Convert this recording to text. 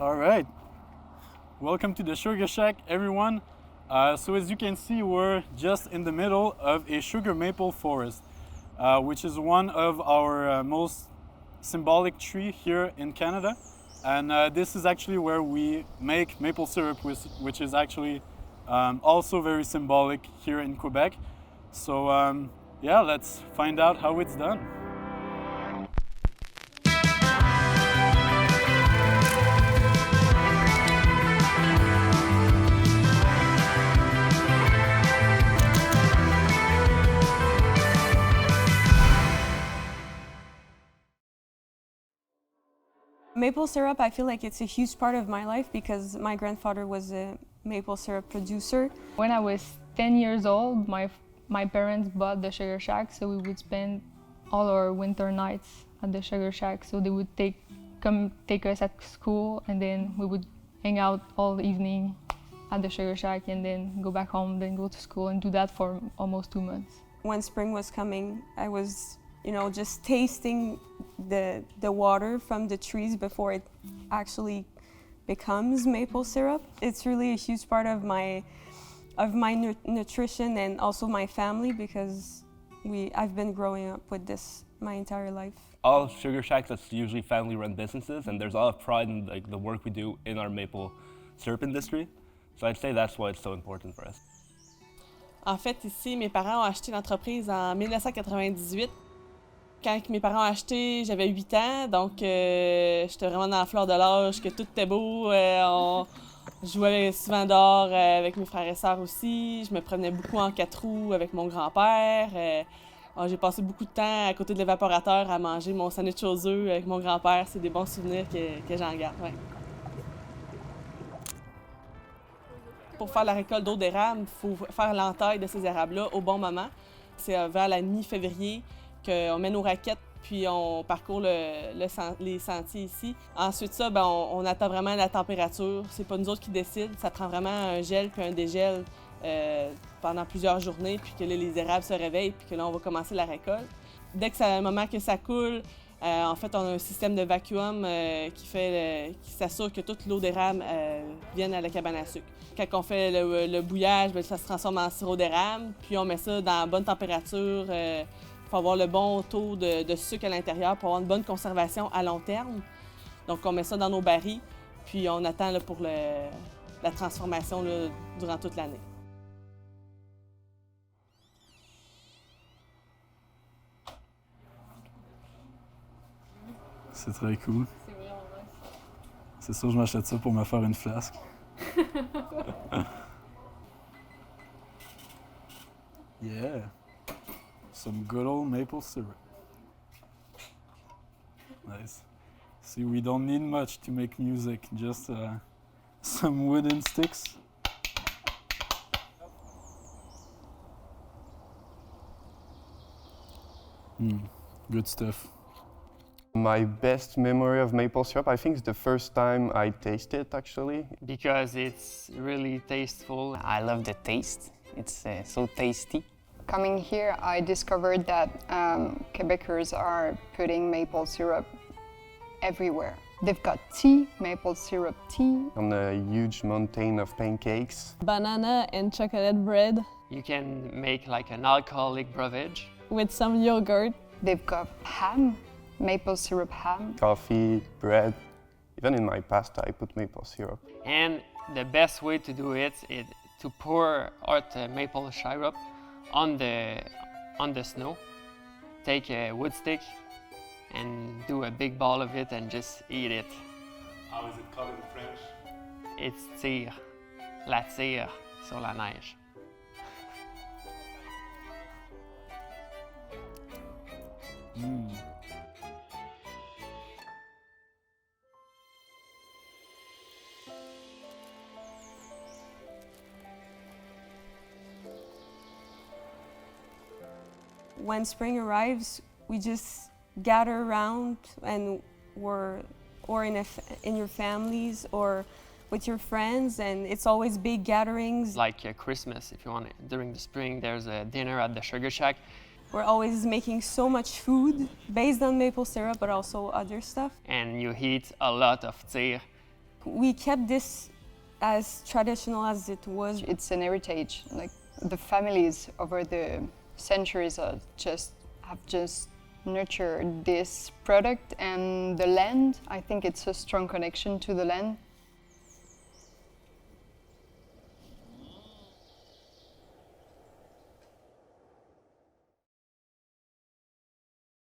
All right. Welcome to the Sugar Shack, everyone. So as you can see, we're just in the middle of a sugar maple forest, which is one of our most symbolic tree here in Canada. And this is actually where we make maple syrup, which is actually also very symbolic here in Quebec. So yeah, let's find out how it's done. Maple syrup, I feel like it's a huge part of my life because my grandfather was a maple syrup producer. When I was 10 years old, my parents bought the Sugar Shack, so we would spend all our winter nights at the Sugar Shack. So they would come take us at school, and then we would hang out all evening at the Sugar Shack, and then go back home, then go to school, and do that for almost 2 months. When spring was coming, I was, just tasting the water from the trees before it actually becomes maple syrup. It's really a huge part of my nutrition and also my family because I've been growing up with this my entire life. All Sugar Shacks, that's usually family-run businesses, and there's a lot of pride in the work we do in our maple syrup industry. So I'd say that's why it's so important for us. En fait, ici, mes parents ont acheté l'entreprise en 1998. Quand mes parents ont acheté, j'avais 8 ans, donc j'étais vraiment dans la fleur de l'âge, que tout était beau. On jouait souvent dehors avec mes frères et sœurs aussi. Je me promenais beaucoup en 4 roues avec mon grand-père. J'ai passé beaucoup de temps à côté de l'évaporateur à manger mon sandwich aux œufs avec mon grand-père. C'est des bons souvenirs que j'en garde. Ouais. Pour faire la récolte d'eau d'érable, il faut faire l'entaille de ces érables-là au bon moment. C'est vers la mi-février qu'on met nos raquettes, puis on parcourt les sentiers ici. Ensuite ça, on attend vraiment la température. C'est pas nous autres qui décident. Ça prend vraiment un gel puis un dégel pendant plusieurs journées, puis que là, les érables se réveillent, puis que là, on va commencer la récolte. Dès que c'est un moment que ça coule, en fait, on a un système de vacuum qui s'assure que toute l'eau d'érable vienne à la cabane à sucre. Quand on fait le bouillage, ça se transforme en sirop d'érable, puis on met ça dans la bonne température. Pour avoir le bon taux de sucre à l'intérieur, pour avoir une bonne conservation à long terme. Donc, on met ça dans nos barils, puis on attend là, pour la transformation là, durant toute l'année. C'est très cool. C'est vraiment nice. C'est sûr, je m'achète ça pour me faire une flasque. Yeah. Some good old maple syrup. Nice. See, we don't need much to make music, just some wooden sticks. Good stuff. My best memory of maple syrup, I think, is the first time I tasted it, actually. Because it's really tasteful. I love the taste. It's so tasty. Coming here, I discovered that Quebecers are putting maple syrup everywhere. They've got tea, maple syrup tea. On a huge mountain of pancakes. Banana and chocolate bread You can make like an alcoholic beverage. with some yogurt. They've got ham, maple syrup ham. Coffee, bread. Even in my pasta, I put maple syrup. And the best way to do it is to pour out the maple syrup on the snow. Take a wood stick and do a big ball of it and just eat it. How is it called in French? It's tire, la tire sur la neige. When spring arrives, we just gather around and in your families or with your friends, and it's always big gatherings. Like Christmas, if you want it. During the spring, there's a dinner at the Sugar Shack. We're always making so much food based on maple syrup, but also other stuff. And you eat a lot of tire. we kept this as traditional as it was. It's an heritage. Like the families over the centuries have just nurtured this product, and the land. I think it's a strong connection to the land.